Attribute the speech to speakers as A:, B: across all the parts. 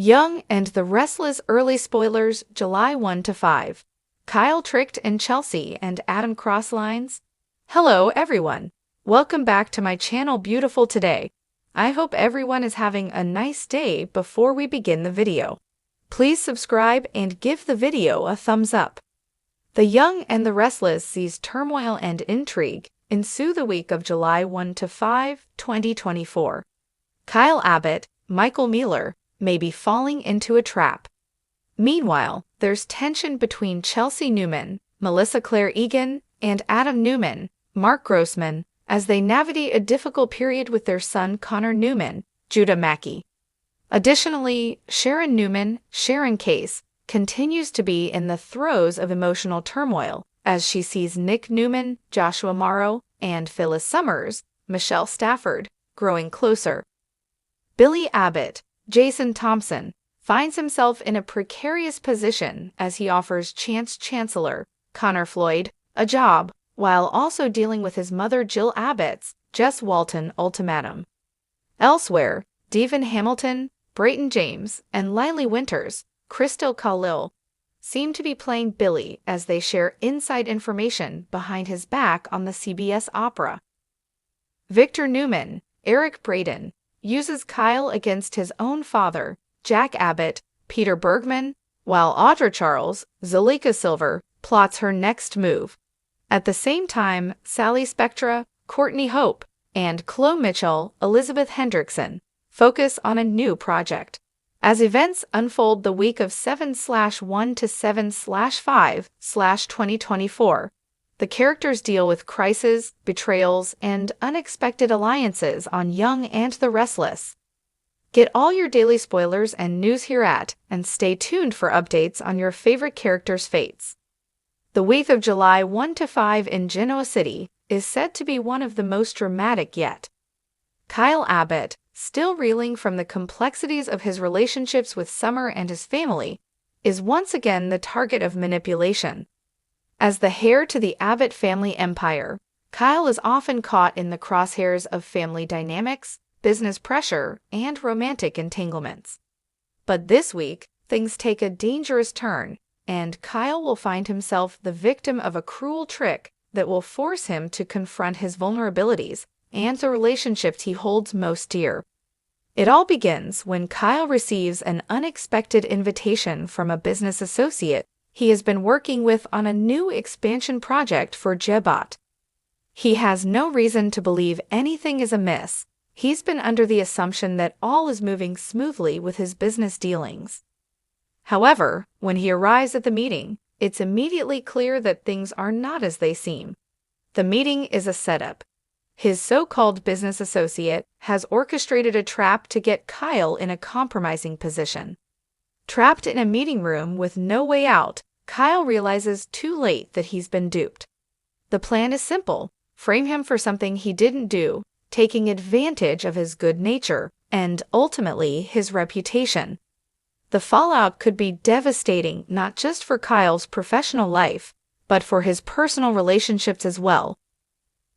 A: Young and the Restless early spoilers July 1 to 5. Kyle tricked and Chelsea and Adam cross lines. Hello everyone. Welcome back to my channel beautiful today. I hope everyone is having a nice day. Before we begin the video, please subscribe and give the video a thumbs up. The Young and the Restless sees turmoil and intrigue ensue the week of July 1 to 5, 2024. Kyle Abbott, Michael Mueller, may be falling into a trap. Meanwhile, there's tension between Chelsea Newman, Melissa Claire Egan, and Adam Newman, Mark Grossman, as they navigate a difficult period with their son Connor Newman, Judah Mackey. Additionally, Sharon Newman, Sharon Case, continues to be in the throes of emotional turmoil as she sees Nick Newman, Joshua Morrow, and Phyllis Summers, Michelle Stafford, growing closer. Billy Abbott, Jason Thompson, finds himself in a precarious position as he offers Chance Chancellor, Connor Floyd, a job, while also dealing with his mother Jill Abbott's Jess Walton ultimatum. Elsewhere, Devin Hamilton, Brayton James, and Lily Winters, Crystal Khalil, seem to be playing Billy as they share inside information behind his back on the CBS Opera. Victor Newman, Eric Braden, uses Kyle against his own father, Jack Abbott, Peter Bergman, while Audra Charles, Zalika Silver, plots her next move. At the same time, Sally Spectra, Courtney Hope, and Chloe Mitchell, Elizabeth Hendrickson, focus on a new project. As events unfold the week of 7/1 to 7/5/2024, the characters deal with crises, betrayals, and unexpected alliances on Young and the Restless. Get all your daily spoilers and news here and stay tuned for updates on your favorite characters' fates. The week of July 1 to 5 in Genoa City is said to be one of the most dramatic yet. Kyle Abbott, still reeling from the complexities of his relationships with Summer and his family, is once again the target of manipulation. As the heir to the Abbott family empire, Kyle is often caught in the crosshairs of family dynamics, business pressure, and romantic entanglements. But this week, things take a dangerous turn, and Kyle will find himself the victim of a cruel trick that will force him to confront his vulnerabilities and the relationships he holds most dear. It all begins when Kyle receives an unexpected invitation from a business associate he has been working with on a new expansion project for Jebot. He has no reason to believe anything is amiss. He's been under the assumption that all is moving smoothly with his business dealings. However, when he arrives at the meeting, it's immediately clear that things are not as they seem. The meeting is a setup. His so-called business associate has orchestrated a trap to get Kyle in a compromising position. Trapped in a meeting room with no way out, Kyle realizes too late that he's been duped. The plan is simple: frame him for something he didn't do, taking advantage of his good nature and, ultimately, his reputation. The fallout could be devastating not just for Kyle's professional life, but for his personal relationships as well.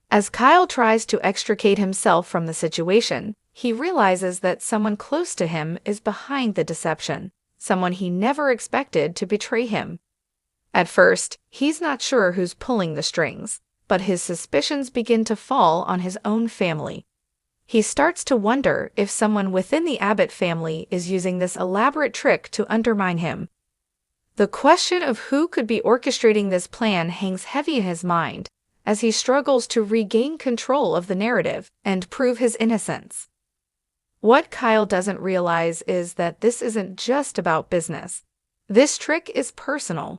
A: As Kyle tries to extricate himself from the situation, he realizes that someone close to him is behind the deception, someone he never expected to betray him. At first, he's not sure who's pulling the strings, but his suspicions begin to fall on his own family. He starts to wonder if someone within the Abbott family is using this elaborate trick to undermine him. The question of who could be orchestrating this plan hangs heavy in his mind as he struggles to regain control of the narrative and prove his innocence. What Kyle doesn't realize is that this isn't just about business. This trick is personal.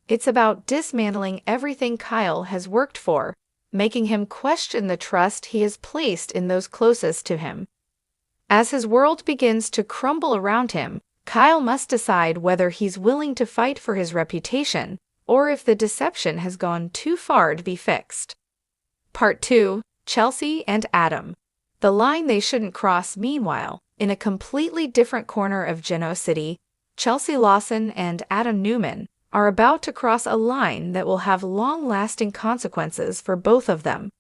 A: It's about dismantling everything Kyle has worked for, making him question the trust he has placed in those closest to him. As his world begins to crumble around him, Kyle must decide whether he's willing to fight for his reputation or if the deception has gone too far to be fixed. Part 2. Chelsea and Adam. The line they shouldn't cross. Meanwhile, in a completely different corner of Genoa City, Chelsea Lawson and Adam Newman are about to cross a line that will have long-lasting consequences for both of them.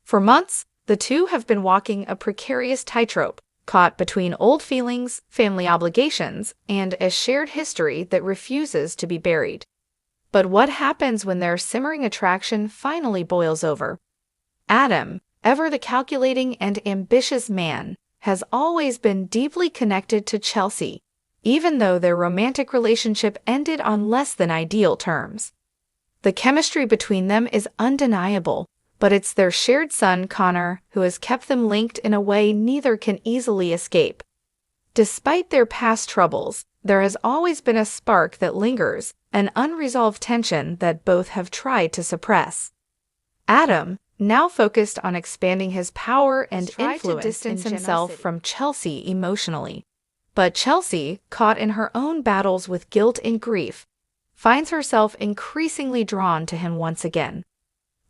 A: For months, the two have been walking a precarious tightrope, caught between old feelings, family obligations, and a shared history that refuses to be buried. But what happens when their simmering attraction finally boils over? Adam, ever the calculating and ambitious man, has always been deeply connected to Chelsea, even though their romantic relationship ended on less than ideal terms. The chemistry between them is undeniable, but it's their shared son, Connor, who has kept them linked in a way neither can easily escape. Despite their past troubles, there has always been a spark that lingers, an unresolved tension that both have tried to suppress. Adam, now focused on expanding his power and influence, to distance himself from Chelsea emotionally. But Chelsea, caught in her own battles with guilt and grief, finds herself increasingly drawn to him once again.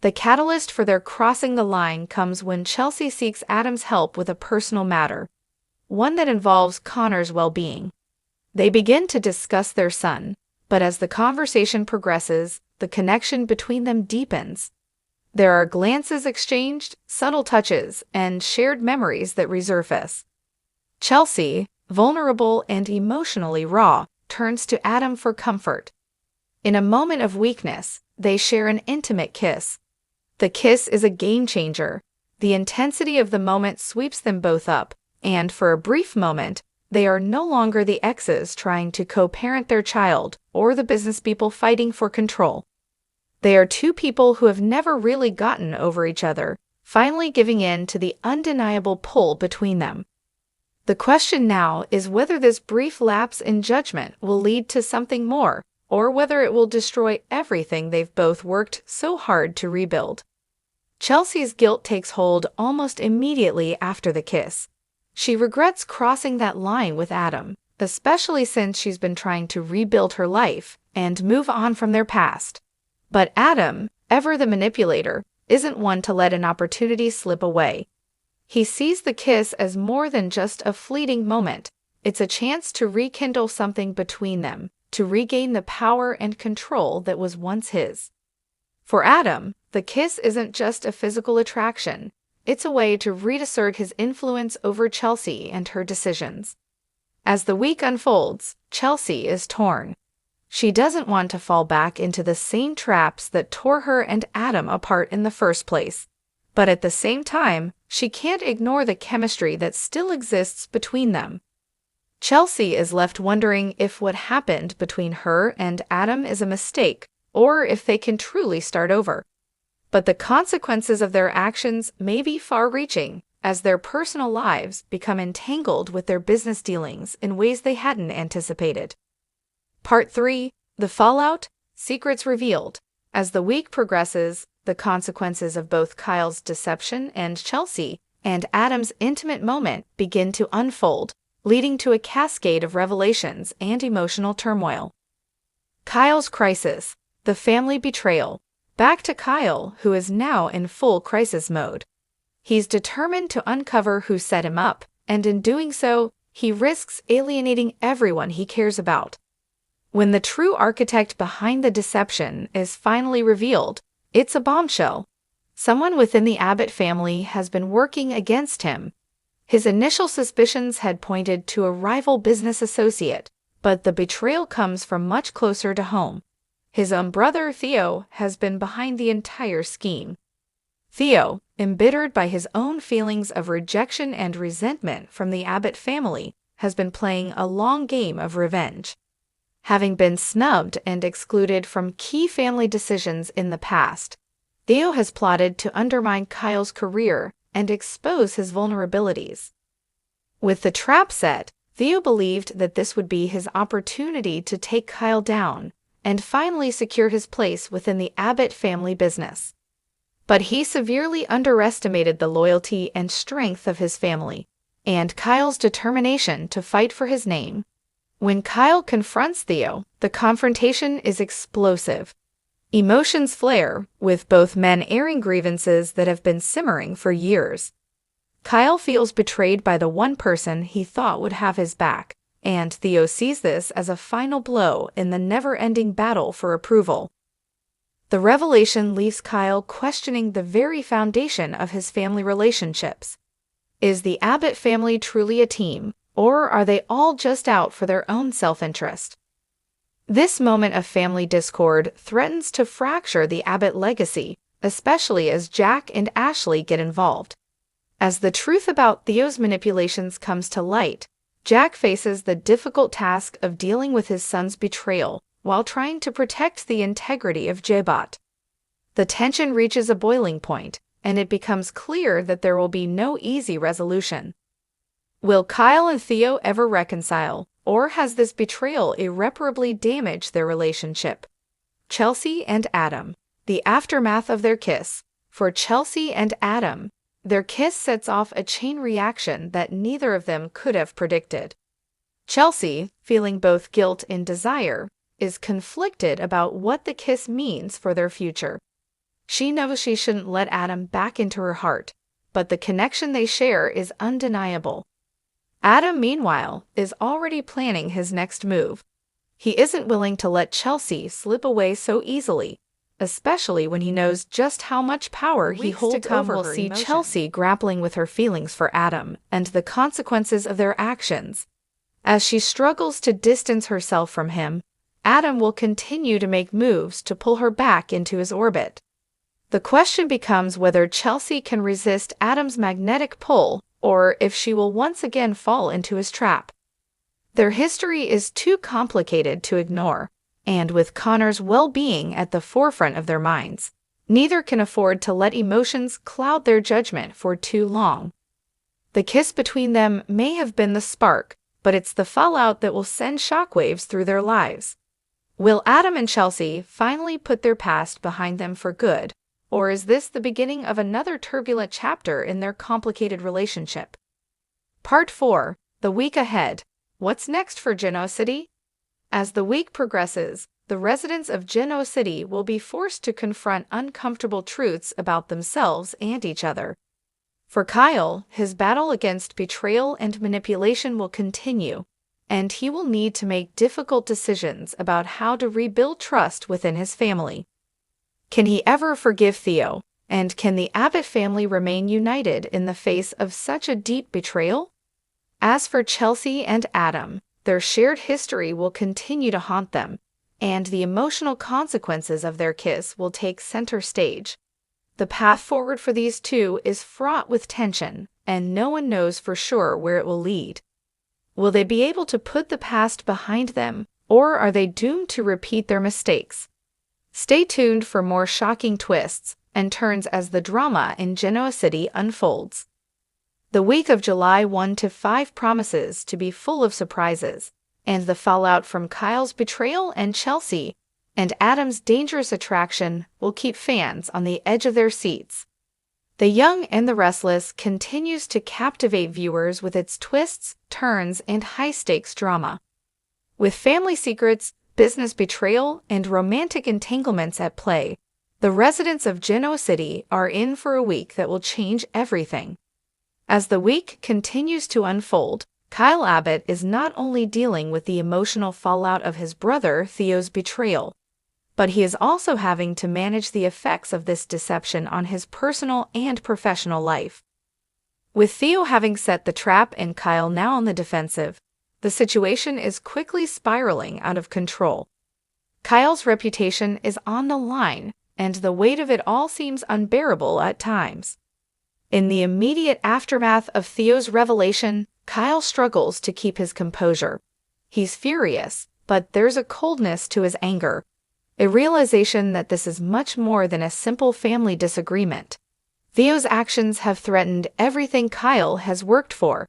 A: The catalyst for their crossing the line comes when Chelsea seeks Adam's help with a personal matter, one that involves Connor's well-being. They begin to discuss their son, but as the conversation progresses, the connection between them deepens. There are glances exchanged, subtle touches, and shared memories that resurface. Chelsea, vulnerable and emotionally raw, turns to Adam for comfort. In a moment of weakness, they share an intimate kiss. The kiss is a game changer. The intensity of the moment sweeps them both up, and for a brief moment, they are no longer the exes trying to co-parent their child or the business people fighting for control. They are two people who have never really gotten over each other, finally giving in to the undeniable pull between them. The question now is whether this brief lapse in judgment will lead to something more, or whether it will destroy everything they've both worked so hard to rebuild. Chelsea's guilt takes hold almost immediately after the kiss. She regrets crossing that line with Adam, especially since she's been trying to rebuild her life and move on from their past. But Adam, ever the manipulator, isn't one to let an opportunity slip away. He sees the kiss as more than just a fleeting moment. It's a chance to rekindle something between them, to regain the power and control that was once his. For Adam, the kiss isn't just a physical attraction. It's a way to reassert his influence over Chelsea and her decisions. As the week unfolds, Chelsea is torn. She doesn't want to fall back into the same traps that tore her and Adam apart in the first place. But at the same time, she can't ignore the chemistry that still exists between them. Chelsea is left wondering if what happened between her and Adam is a mistake, or if they can truly start over. But the consequences of their actions may be far-reaching, as their personal lives become entangled with their business dealings in ways they hadn't anticipated. Part 3. The Fallout, Secrets Revealed. As the week progresses, the consequences of both Kyle's deception and Chelsea and Adam's intimate moment begin to unfold, leading to a cascade of revelations and emotional turmoil. Kyle's crisis, the family betrayal. Back to Kyle, who is now in full crisis mode. He's determined to uncover who set him up, and in doing so, he risks alienating everyone he cares about. When the true architect behind the deception is finally revealed, it's a bombshell. Someone within the Abbott family has been working against him. His initial suspicions had pointed to a rival business associate, but the betrayal comes from much closer to home. His own brother, Theo, has been behind the entire scheme. Theo, embittered by his own feelings of rejection and resentment from the Abbott family, has been playing a long game of revenge. Having been snubbed and excluded from key family decisions in the past, Theo has plotted to undermine Kyle's career and expose his vulnerabilities. With the trap set, Theo believed that this would be his opportunity to take Kyle down and finally secure his place within the Abbott family business. But he severely underestimated the loyalty and strength of his family, and Kyle's determination to fight for his name. When Kyle confronts Theo, the confrontation is explosive. Emotions flare, with both men airing grievances that have been simmering for years. Kyle feels betrayed by the one person he thought would have his back, and Theo sees this as a final blow in the never-ending battle for approval. The revelation leaves Kyle questioning the very foundation of his family relationships. Is the Abbott family truly a team, or are they all just out for their own self-interest? This moment of family discord threatens to fracture the Abbott legacy, especially as Jack and Ashley get involved. As the truth about Theo's manipulations comes to light, Jack faces the difficult task of dealing with his son's betrayal while trying to protect the integrity of Jebot. The tension reaches a boiling point, and it becomes clear that there will be no easy resolution. Will Kyle and Theo ever reconcile, or has this betrayal irreparably damaged their relationship? Chelsea and Adam. The aftermath of their kiss. For Chelsea and Adam, their kiss sets off a chain reaction that neither of them could have predicted. Chelsea, feeling both guilt and desire, is conflicted about what the kiss means for their future. She knows she shouldn't let Adam back into her heart, but the connection they share is undeniable. Adam, meanwhile, is already planning his next move. He isn't willing to let Chelsea slip away so easily, especially when he knows just how much power he holds over her. We'll see Chelsea grappling with her feelings for Adam and the consequences of their actions. As she struggles to distance herself from him, Adam will continue to make moves to pull her back into his orbit. The question becomes whether Chelsea can resist Adam's magnetic pull or if she will once again fall into his trap. Their history is too complicated to ignore, and with Connor's well-being at the forefront of their minds, neither can afford to let emotions cloud their judgment for too long. The kiss between them may have been the spark, but it's the fallout that will send shockwaves through their lives. Will Adam and Chelsea finally put their past behind them for good, or is this the beginning of another turbulent chapter in their complicated relationship? Part 4. The week ahead. What's next for Genoa City? As the week progresses, the residents of Genoa City will be forced to confront uncomfortable truths about themselves and each other. For Kyle, his battle against betrayal and manipulation will continue, and he will need to make difficult decisions about how to rebuild trust within his family. Can he ever forgive Theo, and can the Abbott family remain united in the face of such a deep betrayal? As for Chelsea and Adam, their shared history will continue to haunt them, and the emotional consequences of their kiss will take center stage. The path forward for these two is fraught with tension, and no one knows for sure where it will lead. Will they be able to put the past behind them, or are they doomed to repeat their mistakes? Stay tuned for more shocking twists and turns as the drama in Genoa City unfolds. The week of July 1 to 5 promises to be full of surprises, and the fallout from Kyle's betrayal and Chelsea and Adam's dangerous attraction will keep fans on the edge of their seats. The Young and the Restless continues to captivate viewers with its twists, turns, and high-stakes drama. With family secrets, business betrayal, and romantic entanglements at play, the residents of Genoa City are in for a week that will change everything. As the week continues to unfold, Kyle Abbott is not only dealing with the emotional fallout of his brother Theo's betrayal, but he is also having to manage the effects of this deception on his personal and professional life. With Theo having set the trap and Kyle now on the defensive, the situation is quickly spiraling out of control. Kyle's reputation is on the line, and the weight of it all seems unbearable at times. In the immediate aftermath of Theo's revelation, Kyle struggles to keep his composure. He's furious, but there's a coldness to his anger, a realization that this is much more than a simple family disagreement. Theo's actions have threatened everything Kyle has worked for: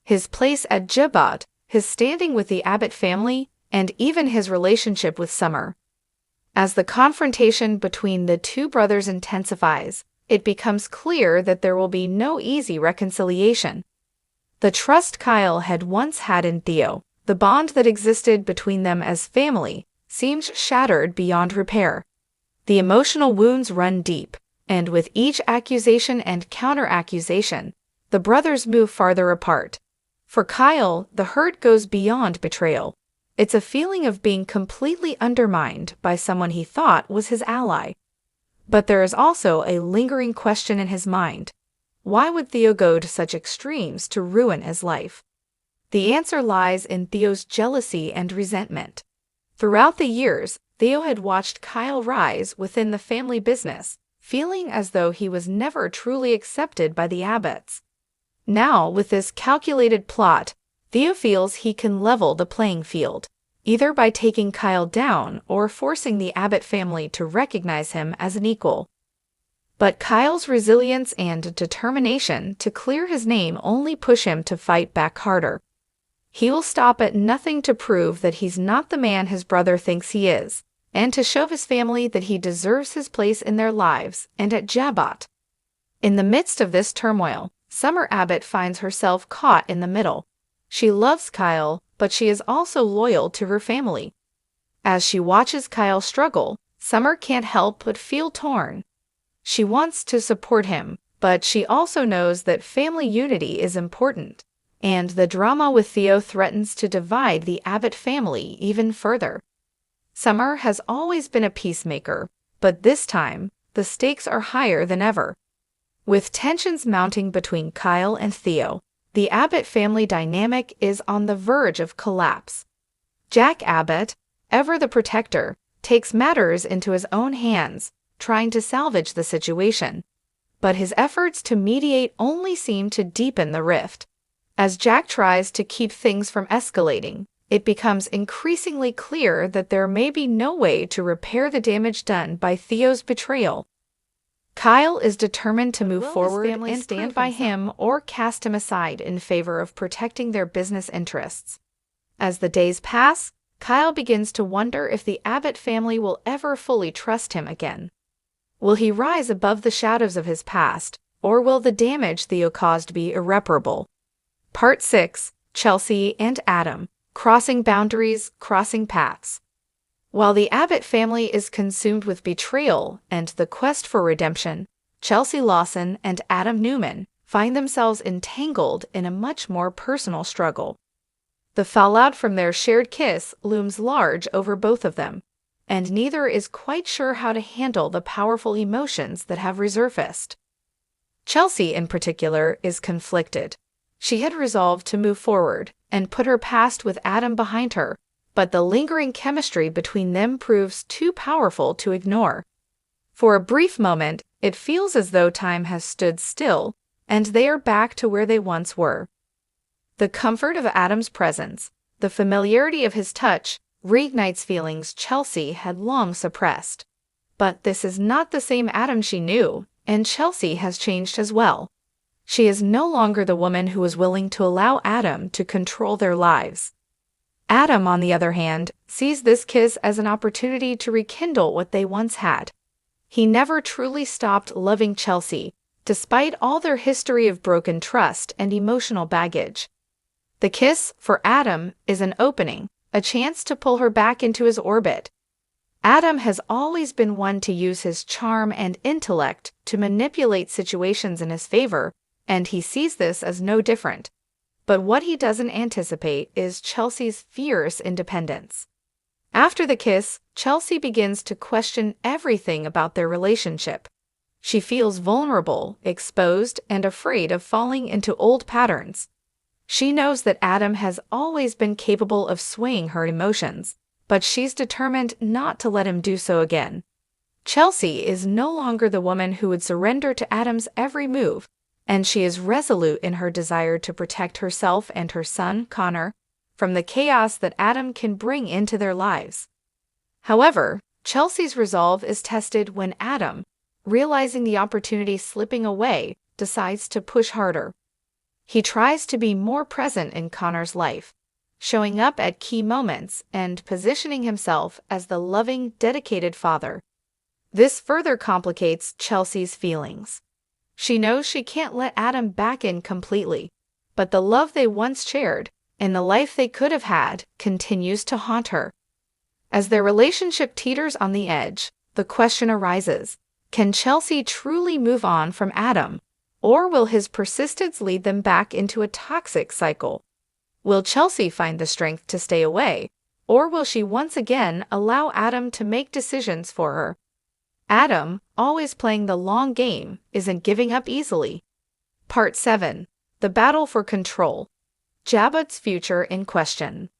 A: his place at Jebot, his standing with the Abbott family, and even his relationship with Summer. As the confrontation between the two brothers intensifies, it becomes clear that there will be no easy reconciliation. The trust Kyle had once had in Theo, the bond that existed between them as family, seems shattered beyond repair. The emotional wounds run deep, and with each accusation and counter-accusation, the brothers move farther apart. For Kyle, the hurt goes beyond betrayal. It's a feeling of being completely undermined by someone he thought was his ally. But there is also a lingering question in his mind. Why would Theo go to such extremes to ruin his life? The answer lies in Theo's jealousy and resentment. Throughout the years, Theo had watched Kyle rise within the family business, feeling as though he was never truly accepted by the Abbotts. Now, with this calculated plot, Theo feels he can level the playing field, either by taking Kyle down or forcing the Abbott family to recognize him as an equal. But Kyle's resilience and determination to clear his name only push him to fight back harder. He will stop at nothing to prove that he's not the man his brother thinks he is, and to show his family that he deserves his place in their lives and at Jabot. In the midst of this turmoil, Summer Abbott finds herself caught in the middle. She loves Kyle, but she is also loyal to her family. As she watches Kyle struggle, Summer can't help but feel torn. She wants to support him, but she also knows that family unity is important, and the drama with Theo threatens to divide the Abbott family even further. Summer has always been a peacemaker, but this time, the stakes are higher than ever. With tensions mounting between Kyle and Theo, the Abbott family dynamic is on the verge of collapse. Jack Abbott, ever the protector, takes matters into his own hands, trying to salvage the situation. But his efforts to mediate only seem to deepen the rift. As Jack tries to keep things from escalating, it becomes increasingly clear that there may be no way to repair the damage done by Theo's betrayal. Kyle is determined to move forward and stand by him or cast him aside in favor of protecting their business interests. As the days pass, Kyle begins to wonder if the Abbott family will ever fully trust him again. Will he rise above the shadows of his past, or will the damage Theo caused be irreparable? Part 6, Chelsea and Adam, Crossing Boundaries, Crossing Paths. While the Abbott family is consumed with betrayal and the quest for redemption, Chelsea Lawson and Adam Newman find themselves entangled in a much more personal struggle. The fallout from their shared kiss looms large over both of them, and neither is quite sure how to handle the powerful emotions that have resurfaced. Chelsea, in particular, is conflicted. She had resolved to move forward and put her past with Adam behind her, but the lingering chemistry between them proves too powerful to ignore. For a brief moment, it feels as though time has stood still, and they are back to where they once were. The comfort of Adam's presence, the familiarity of his touch, reignites feelings Chelsea had long suppressed. But this is not the same Adam she knew, and Chelsea has changed as well. She is no longer the woman who was willing to allow Adam to control their lives. Adam, on the other hand, sees this kiss as an opportunity to rekindle what they once had. He never truly stopped loving Chelsea, despite all their history of broken trust and emotional baggage. The kiss, for Adam, is an opening, a chance to pull her back into his orbit. Adam has always been one to use his charm and intellect to manipulate situations in his favor, and he sees this as no different. But what he doesn't anticipate is Chelsea's fierce independence. After the kiss, Chelsea begins to question everything about their relationship. She feels vulnerable, exposed, and afraid of falling into old patterns. She knows that Adam has always been capable of swaying her emotions, but she's determined not to let him do so again. Chelsea is no longer the woman who would surrender to Adam's every move, and she is resolute in her desire to protect herself and her son, Connor, from the chaos that Adam can bring into their lives. However, Chelsea's resolve is tested when Adam, realizing the opportunity slipping away, decides to push harder. He tries to be more present in Connor's life, showing up at key moments and positioning himself as the loving, dedicated father. This further complicates Chelsea's feelings. She knows she can't let Adam back in completely, but the love they once shared, and the life they could have had, continues to haunt her. As their relationship teeters on the edge, the question arises, can Chelsea truly move on from Adam, or will his persistence lead them back into a toxic cycle? Will Chelsea find the strength to stay away, or will she once again allow Adam to make decisions for her? Adam, always playing the long game, isn't giving up easily. Part 7. The Battle for Control. Jabot's future in question.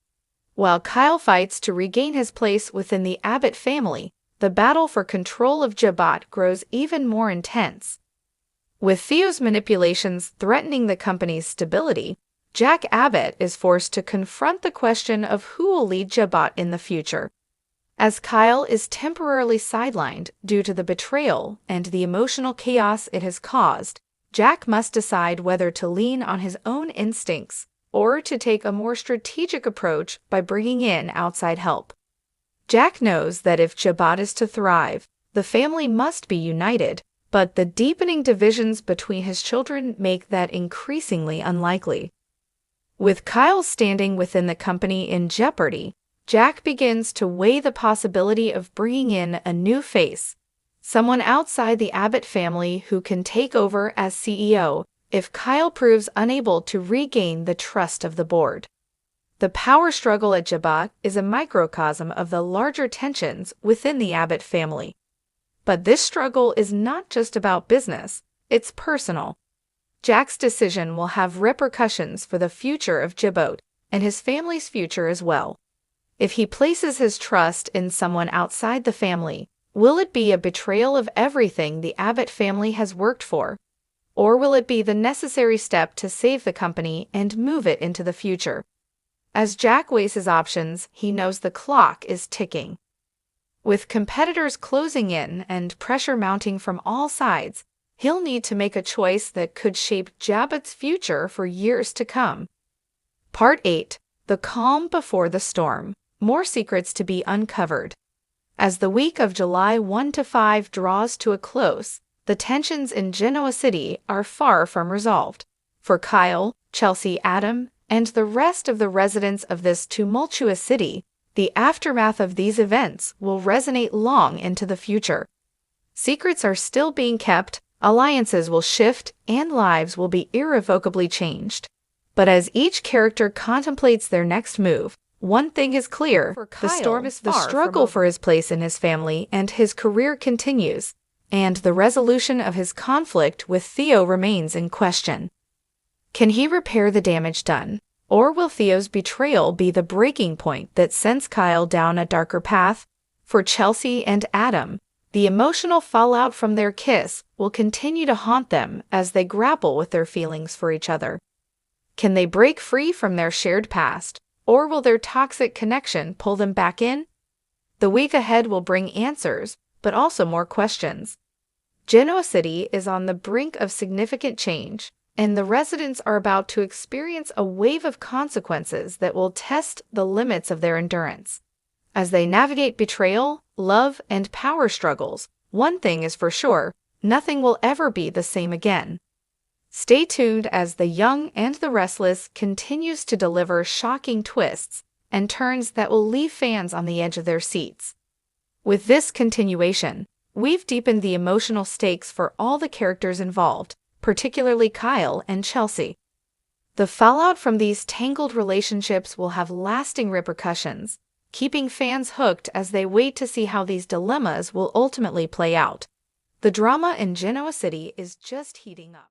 A: While Kyle fights to regain his place within the Abbott family, the battle for control of Jabot grows even more intense. With Theo's manipulations threatening the company's stability, Jack Abbott is forced to confront the question of who will lead Jabot in the future. As Kyle is temporarily sidelined due to the betrayal and the emotional chaos it has caused, Jack must decide whether to lean on his own instincts or to take a more strategic approach by bringing in outside help. Jack knows that if Jabot is to thrive, the family must be united, but the deepening divisions between his children make that increasingly unlikely. With Kyle's standing within the company in jeopardy, Jack begins to weigh the possibility of bringing in a new face, someone outside the Abbott family who can take over as CEO if Kyle proves unable to regain the trust of the board. The power struggle at Jabot is a microcosm of the larger tensions within the Abbott family. But this struggle is not just about business, it's personal. Jack's decision will have repercussions for the future of Jabot and his family's future as well. If he places his trust in someone outside the family, will it be a betrayal of everything the Abbott family has worked for? Or will it be the necessary step to save the company and move it into the future? As Jack weighs his options, he knows the clock is ticking. With competitors closing in and pressure mounting from all sides, he'll need to make a choice that could shape Jabot's future for years to come. Part 8. The Calm Before the Storm. More secrets to be uncovered. As the week of July 1–5 draws to a close, the tensions in Genoa City are far from resolved. For Kyle, Chelsea, Adam, and the rest of the residents of this tumultuous city, the aftermath of these events will resonate long into the future. Secrets are still being kept, alliances will shift, and lives will be irrevocably changed. But as each character contemplates their next move, one thing is clear: for Kyle, the struggle for his place in his family and his career continues, and the resolution of his conflict with Theo remains in question. Can he repair the damage done, or will Theo's betrayal be the breaking point that sends Kyle down a darker path? For Chelsea and Adam, the emotional fallout from their kiss will continue to haunt them as they grapple with their feelings for each other. Can they break free from their shared past, or will their toxic connection pull them back in? The week ahead will bring answers, but also more questions. Genoa City is on the brink of significant change, and the residents are about to experience a wave of consequences that will test the limits of their endurance. As they navigate betrayal, love, and power struggles, one thing is for sure: nothing will ever be the same again. Stay tuned as The Young and the Restless continues to deliver shocking twists and turns that will leave fans on the edge of their seats. With this continuation, we've deepened the emotional stakes for all the characters involved, particularly Kyle and Chelsea. The fallout from these tangled relationships will have lasting repercussions, keeping fans hooked as they wait to see how these dilemmas will ultimately play out. The drama in Genoa City is just heating up.